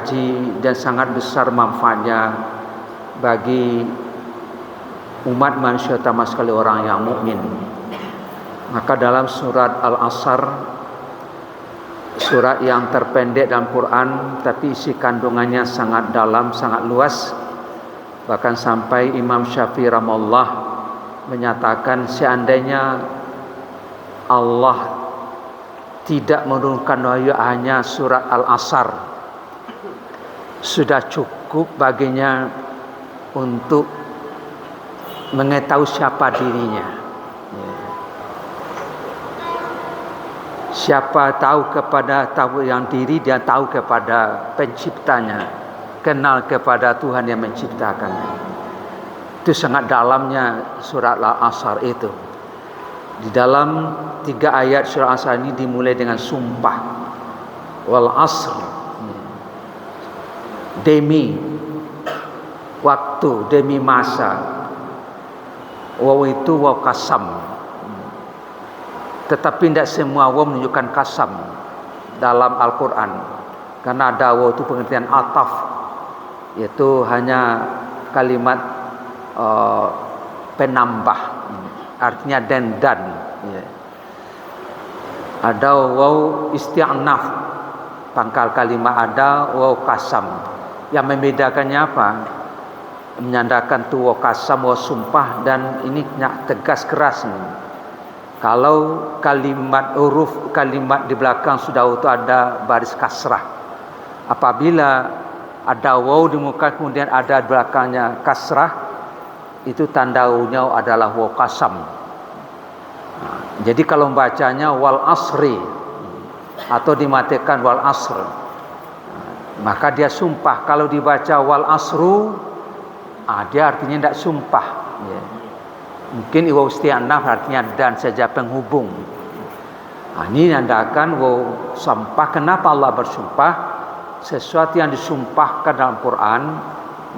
dikaji dan sangat besar manfaatnya bagi umat manusia, terutama sekali orang yang mukmin. Maka dalam surat Al-Asr, surat yang terpendek dalam Quran tapi isi kandungannya sangat dalam, sangat luas. Bahkan sampai Imam Syafi'i rahimahullah menyatakan seandainya Allah tidak menurunkan wahyu hanya surat Al-Asr, sudah cukup baginya untuk mengetahui siapa dirinya. Siapa tahu kepada tahu yang diri, dia tahu kepada penciptanya, kenal kepada Tuhan yang menciptakannya. Itu sangat dalamnya surat Al-Asr itu. Di dalam 3 ayat surah Al-Asr ini dimulai dengan sumpah. Wal asr, demi waktu, demi masa. Waw itu waw kasam. Tetapi tidak semua waw menunjukkan kasam dalam Al-Quran. Karena ada waw itu pengertian ataf, yaitu hanya kalimat penambah, artinya dan. Ya. Ada waw isti'naf, pangkal kalimat, ada waw kasam. Yang membedakannya apa? Menyandarkan tu waw kasam, waw sumpah, dan ini tegas keras nih. Kalau kalimat huruf kalimat di belakang sudah itu ada baris kasrah. Apabila ada waw di muka kemudian ada di belakangnya kasrah, itu tanda wawnya adalah waw kasam. Jadi kalau membacanya wal asri atau dimatikan wal asr, maka dia sumpah. Kalau dibaca wal asru, dia artinya tidak sumpah. Ya. Mungkin waw isti'naf artinya dan saja penghubung. Ini menandakan waw sumpah. Kenapa Allah bersumpah? Sesuatu yang disumpahkan dalam Quran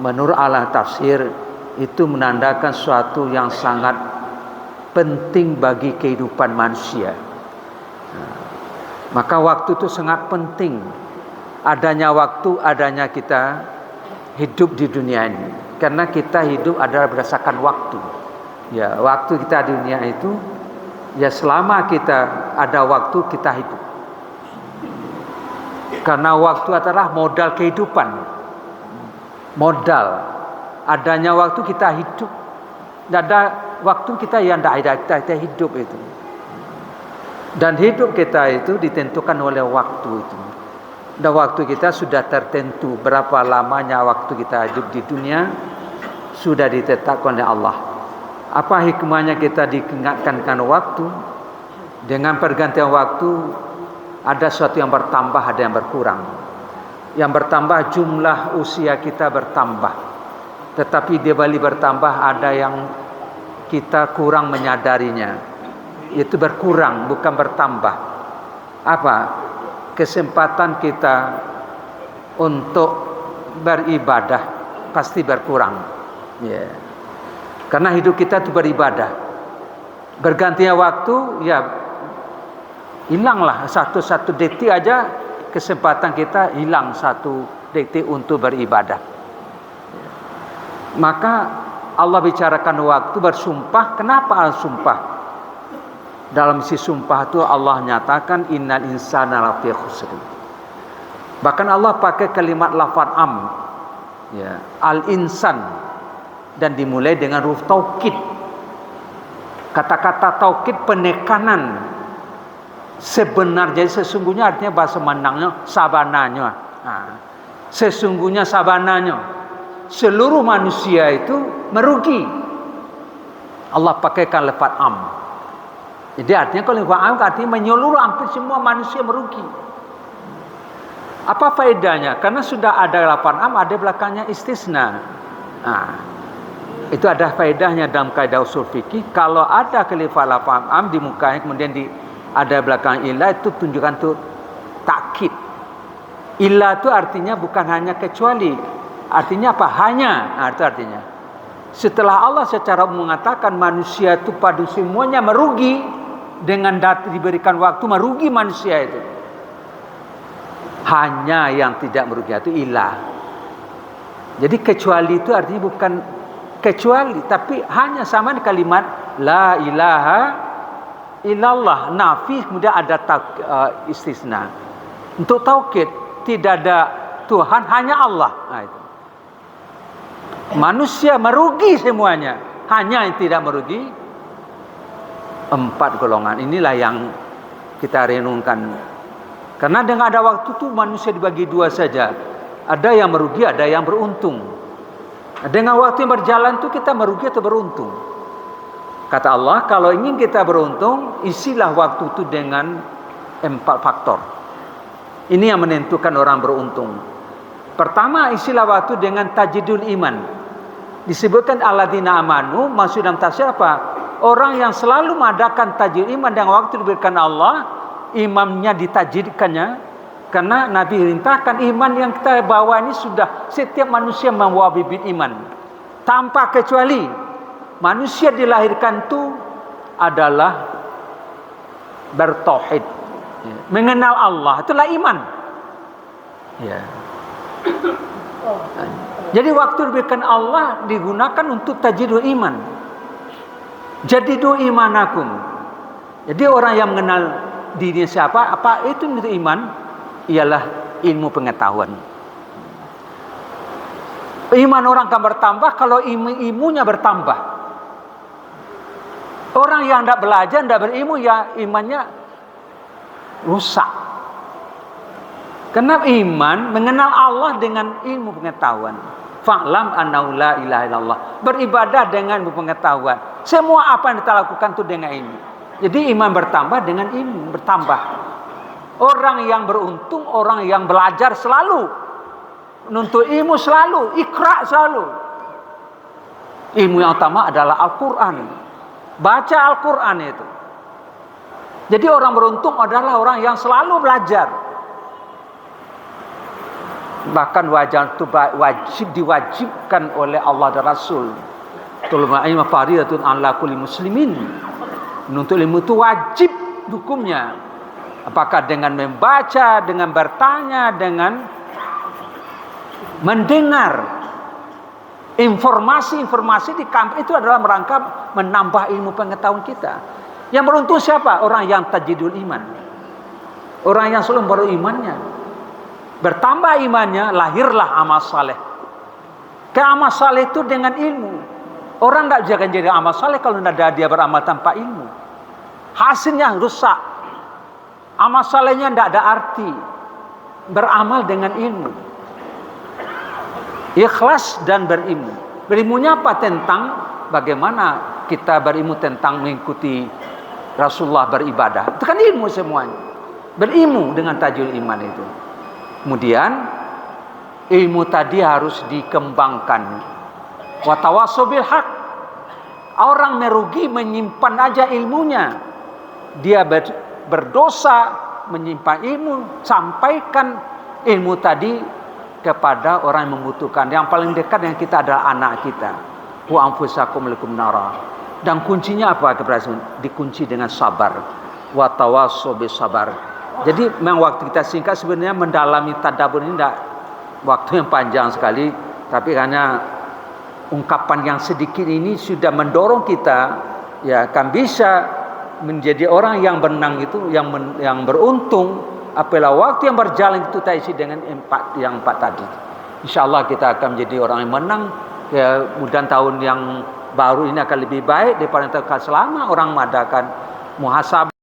menurut ahli tafsir itu menandakan sesuatu yang sangat penting bagi kehidupan manusia. Maka waktu itu sangat penting. Adanya waktu, adanya kita hidup di dunia ini. Karena kita hidup adalah berdasarkan waktu. Ya, waktu kita di dunia itu, ya selama kita ada waktu kita hidup. Karena waktu adalah modal kehidupan. Modal. Adanya waktu kita hidup. Tidak ada waktu kita yang tidak ada, kita hidup itu. Dan hidup kita itu ditentukan oleh waktu itu. Dan waktu kita sudah tertentu. Berapa lamanya waktu kita hidup di dunia sudah ditetapkan oleh Allah. Apa hikmahnya kita diingatkan karena waktu? Dengan pergantian waktu ada sesuatu yang bertambah, ada yang berkurang. Yang bertambah jumlah usia kita bertambah. Tetapi di balik bertambah ada yang kita kurang menyadarinya. Itu berkurang, bukan bertambah. Apa? Kesempatan kita untuk beribadah pasti berkurang. Ya. Karena hidup kita itu beribadah. Bergantinya waktu, ya hilanglah satu detik aja kesempatan kita hilang 1 detik untuk beribadah. Maka Allah bicarakan waktu bersumpah. Kenapa sumpah? Dalam isi sumpah itu Allah nyatakan innal insana lafi khusr. Bahkan Allah pakai kalimat lafaz am, ya, al insan, dan dimulai dengan huruf taukid. Kata-kata taukid penekanan. Sebenarnya sesungguhnya artinya bahasa Mandangnya sabananya. Sesungguhnya sabananya seluruh manusia itu merugi. Allah pakaikan lafaz am. Jadi artinya kalau lafaz am artinya menyeluruh, hampir semua manusia merugi. Apa faedahnya? Karena sudah ada lafaz am, ada belakangnya istisna. Itu ada faedahnya dalam kaidah usul fikih. Kalau ada lafaz am di mukanya kemudian ada belakang ilah, itu tunjukkan tuh takkid. Ilah itu artinya bukan hanya kecuali. Artinya apa? Hanya. Itu artinya. Setelah Allah secara umum mengatakan manusia itu pada semuanya merugi, dengan diberikan waktu merugi manusia itu. Hanya yang tidak merugi itu ilah. Jadi kecuali itu artinya bukan kecuali, tapi hanya sama di kalimat la ilaha illallah. Nafi kemudian ada istisna. Untuk taukid, tidak ada Tuhan, hanya Allah. Nah, itu. Manusia merugi semuanya, hanya yang tidak merugi 4 golongan. Inilah yang kita renungkan. Karena dengan ada waktu itu manusia dibagi 2 saja. Ada yang merugi, ada yang beruntung. Dengan waktu yang berjalan itu kita merugi atau beruntung. Kata Allah, kalau ingin kita beruntung, isilah waktu itu dengan 4 faktor. Ini yang menentukan orang beruntung. Pertama, isilah waktu dengan tajdidul iman. Disebutkan alladzina amanu, maksud dalam tafsir apa? Orang yang selalu mengadakan tajdid iman dengan waktu diberikan Allah, imannya ditajdidkannya. Karena Nabi perintahkan iman yang kita bawa ini sudah, setiap manusia membawa bibit iman. Tanpa kecuali, manusia dilahirkan itu adalah bertauhid, mengenal Allah, itulah iman. Ya. Jadi waktu diberikan Allah digunakan untuk tajdidul iman. Jadidu imanakum. Jadi orang yang mengenal dirinya siapa, apa itu iman? Ialah ilmu pengetahuan. Iman orang akan bertambah kalau ilmunya bertambah. Orang yang tidak belajar, tidak berilmu, ya imannya rusak. Karena iman mengenal Allah dengan ilmu pengetahuan. Fa'lam annahu la ilaha illallah. Beribadah dengan ilmu pengetahuan. Semua apa yang kita lakukan itu dengan ilmu. Jadi iman bertambah dengan ilmu bertambah. Orang yang beruntung, orang yang belajar selalu, menuntut ilmu selalu, ikra selalu. Ilmu yang utama adalah Al-Quran. Baca Al-Quran itu. Jadi orang beruntung adalah orang yang selalu belajar. Bahkan wajib diwajibkan oleh Allah dan Rasul. Tulul ilmu fardhatun 'ala kulli muslimin. Menuntut ilmu itu wajib hukumnya. Apakah dengan membaca, dengan bertanya, dengan mendengar informasi-informasi di kampus, itu adalah merangka menambah ilmu pengetahuan kita. Yang beruntung siapa? Orang yang tajdidul iman. Orang yang selalu baru imannya. Bertambah imannya, lahirlah amal saleh. Karena amal saleh itu dengan ilmu. Orang tidak bisa jadi amal saleh kalau tidak ada dia beramal tanpa ilmu. Hasilnya rusak. Amal salehnya tidak ada arti. Beramal dengan ilmu. Ikhlas dan berilmu. Berilmunya apa? Tentang bagaimana kita berilmu tentang mengikuti Rasulullah beribadah. Itu kan ilmu semuanya. Berilmu dengan tajul iman itu. Kemudian ilmu tadi harus dikembangkan. Wa tawassaw bil haq. Orang merugi menyimpan aja ilmunya. Dia berdosa menyimpan ilmu, sampaikan ilmu tadi kepada orang yang membutuhkan. Yang paling dekat yang kita adalah anak kita. Wa anfusakum lakum nara. Dan kuncinya apa keberhasilan? Dikunci dengan sabar. Wa tawassaw bis sabar. Jadi memang waktu kita singkat, sebenarnya mendalami tadabbur ini tidak waktu yang panjang sekali, tapi hanya ungkapan yang sedikit ini sudah mendorong kita ya kan bisa menjadi orang yang benang itu, yang beruntung apabila waktu yang berjalan itu terisi dengan yang empat tadi. Insyaallah kita akan menjadi orang yang menang. Ya, mudah tahun yang baru ini akan lebih baik daripada selama orang mengadakan muhasabah.